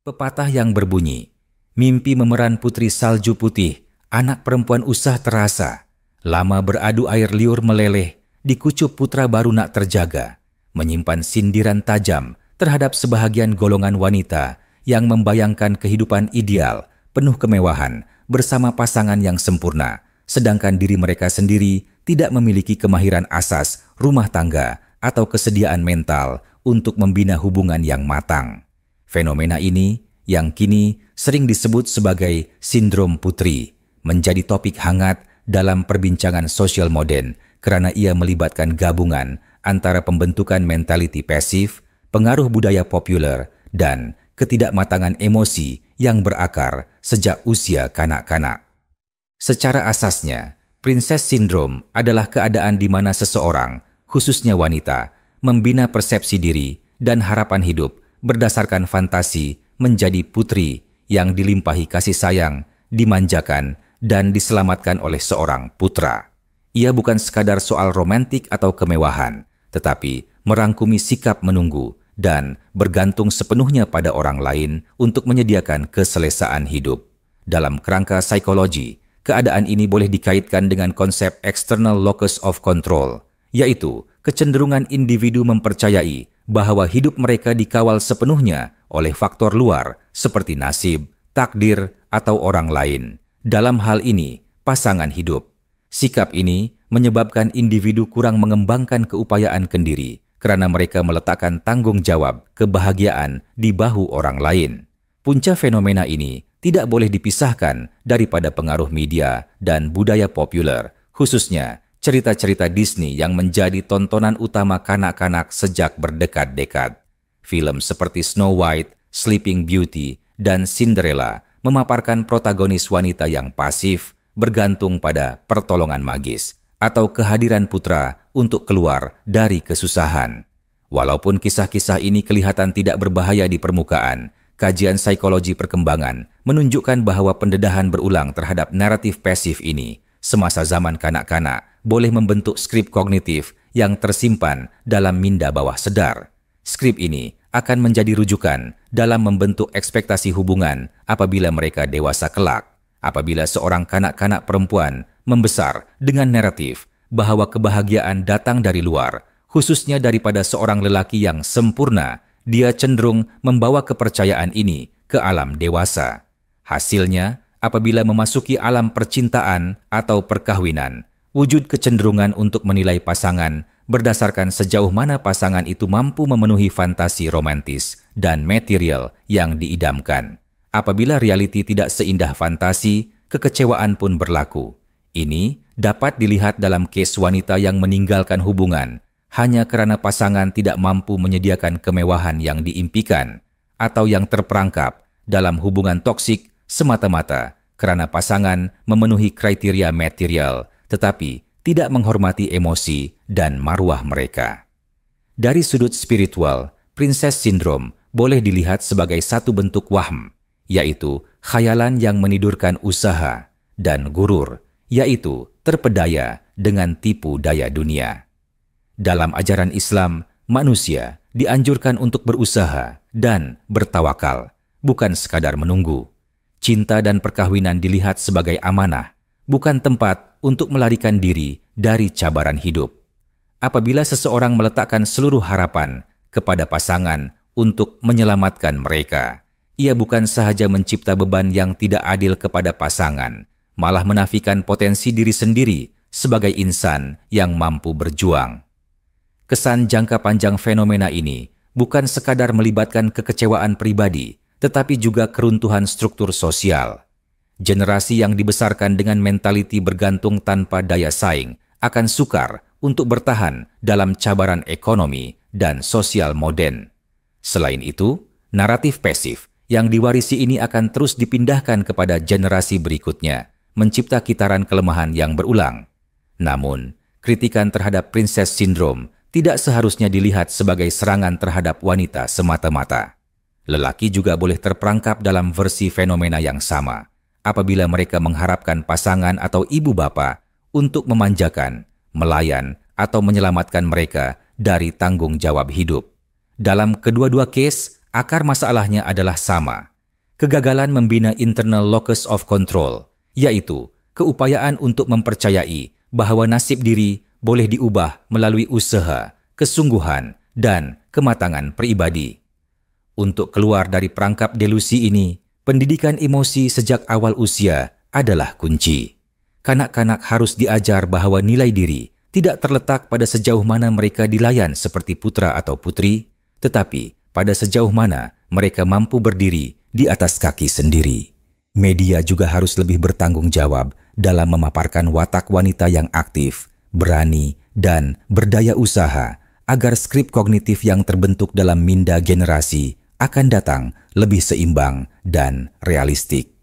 Pepatah yang berbunyi, mimpi memeran putri salju putih, anak perempuan usah terasa. Lama beradu air liur meleleh, dikucup putra baru nak terjaga. Menyimpan sindiran tajam terhadap sebahagian golongan wanita yang membayangkan kehidupan ideal, penuh kemewahan, bersama pasangan yang sempurna, sedangkan diri mereka sendiri tidak memiliki kemahiran asas rumah tangga atau kesediaan mental untuk membina hubungan yang matang. Fenomena ini, yang kini sering disebut sebagai sindrom putri, menjadi topik hangat dalam perbincangan sosial modern karena ia melibatkan gabungan antara pembentukan mentaliti pasif, pengaruh budaya populer, dan ketidakmatangan emosi yang berakar sejak usia kanak-kanak. Secara asasnya, Princess Syndrome adalah keadaan di mana seseorang, khususnya wanita, membina persepsi diri dan harapan hidup berdasarkan fantasi menjadi putri yang dilimpahi kasih sayang, dimanjakan, dan diselamatkan oleh seorang putra. Ia bukan sekadar soal romantik atau kemewahan, tetapi merangkumi sikap menunggu dan bergantung sepenuhnya pada orang lain untuk menyediakan keselesaan hidup. Dalam kerangka psikologi, keadaan ini boleh dikaitkan dengan konsep external locus of control, yaitu kecenderungan individu mempercayai bahwa hidup mereka dikawal sepenuhnya oleh faktor luar seperti nasib, takdir, atau orang lain. Dalam hal ini, pasangan hidup. Sikap ini menyebabkan individu kurang mengembangkan keupayaan kendiri karena mereka meletakkan tanggung jawab kebahagiaan di bahu orang lain. Punca fenomena ini tidak boleh dipisahkan daripada pengaruh media dan budaya populer, khususnya cerita-cerita Disney yang menjadi tontonan utama kanak-kanak sejak berdekad-dekad. Film seperti Snow White, Sleeping Beauty, dan Cinderella memaparkan protagonis wanita yang pasif, bergantung pada pertolongan magis atau kehadiran putra untuk keluar dari kesusahan. Walaupun kisah-kisah ini kelihatan tidak berbahaya di permukaan, kajian psikologi perkembangan menunjukkan bahwa pendedahan berulang terhadap naratif pasif ini semasa zaman kanak-kanak boleh membentuk skrip kognitif yang tersimpan dalam minda bawah sadar. Skrip ini akan menjadi rujukan dalam membentuk ekspektasi hubungan apabila mereka dewasa kelak. Apabila seorang kanak-kanak perempuan membesar dengan naratif bahwa kebahagiaan datang dari luar, khususnya daripada seorang lelaki yang sempurna, dia cenderung membawa kepercayaan ini ke alam dewasa. Hasilnya, apabila memasuki alam percintaan atau perkawinan, wujud kecenderungan untuk menilai pasangan berdasarkan sejauh mana pasangan itu mampu memenuhi fantasi romantis dan material yang diidamkan. Apabila realiti tidak seindah fantasi, kekecewaan pun berlaku. Ini dapat dilihat dalam kes wanita yang meninggalkan hubungan hanya karena pasangan tidak mampu menyediakan kemewahan yang diimpikan, atau yang terperangkap dalam hubungan toksik semata-mata karena pasangan memenuhi kriteria material tetapi tidak menghormati emosi dan marwah mereka. Dari sudut spiritual, Princess Syndrome boleh dilihat sebagai satu bentuk wahm, yaitu khayalan yang menidurkan usaha, dan gurur, yaitu terpedaya dengan tipu daya dunia. Dalam ajaran Islam, manusia dianjurkan untuk berusaha dan bertawakal, bukan sekadar menunggu. Cinta dan perkawinan dilihat sebagai amanah, bukan tempat untuk melarikan diri dari cabaran hidup. Apabila seseorang meletakkan seluruh harapan kepada pasangan untuk menyelamatkan mereka, ia bukan sahaja mencipta beban yang tidak adil kepada pasangan, malah menafikan potensi diri sendiri sebagai insan yang mampu berjuang. Kesan jangka panjang fenomena ini bukan sekadar melibatkan kekecewaan pribadi, tetapi juga keruntuhan struktur sosial. Generasi yang dibesarkan dengan mentaliti bergantung tanpa daya saing akan sukar untuk bertahan dalam cabaran ekonomi dan sosial modern. Selain itu, naratif pasif yang diwarisi ini akan terus dipindahkan kepada generasi berikutnya, mencipta kitaran kelemahan yang berulang. Namun, kritikan terhadap Princess Syndrome tidak seharusnya dilihat sebagai serangan terhadap wanita semata-mata. Lelaki juga boleh terperangkap dalam versi fenomena yang sama, apabila mereka mengharapkan pasangan atau ibu bapa untuk memanjakan, melayan, atau menyelamatkan mereka dari tanggung jawab hidup. Dalam kedua-dua case, akar masalahnya adalah sama, kegagalan membina internal locus of control, yaitu keupayaan untuk mempercayai bahwa nasib diri boleh diubah melalui usaha, kesungguhan, dan kematangan pribadi. Untuk keluar dari perangkap delusi ini, pendidikan emosi sejak awal usia adalah kunci. Kanak-kanak harus diajar bahwa nilai diri tidak terletak pada sejauh mana mereka dilayan seperti putra atau putri, tetapi pada sejauh mana mereka mampu berdiri di atas kaki sendiri. Media juga harus lebih bertanggung jawab dalam memaparkan watak wanita yang aktif, berani, dan berdaya usaha agar skrip kognitif yang terbentuk dalam minda generasi akan datang lebih seimbang dan realistik.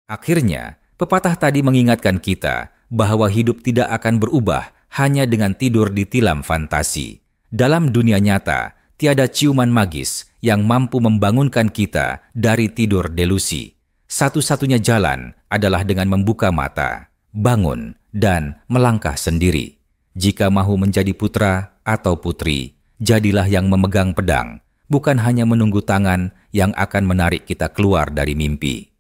Akhirnya, pepatah tadi mengingatkan kita bahwa hidup tidak akan berubah hanya dengan tidur di tilam fantasi. Dalam dunia nyata, tiada ciuman magis yang mampu membangunkan kita dari tidur delusi. Satu-satunya jalan adalah dengan membuka mata, bangun, dan melangkah sendiri. Jika mahu menjadi putra atau putri, jadilah yang memegang pedang, bukan hanya menunggu tangan yang akan menarik kita keluar dari mimpi.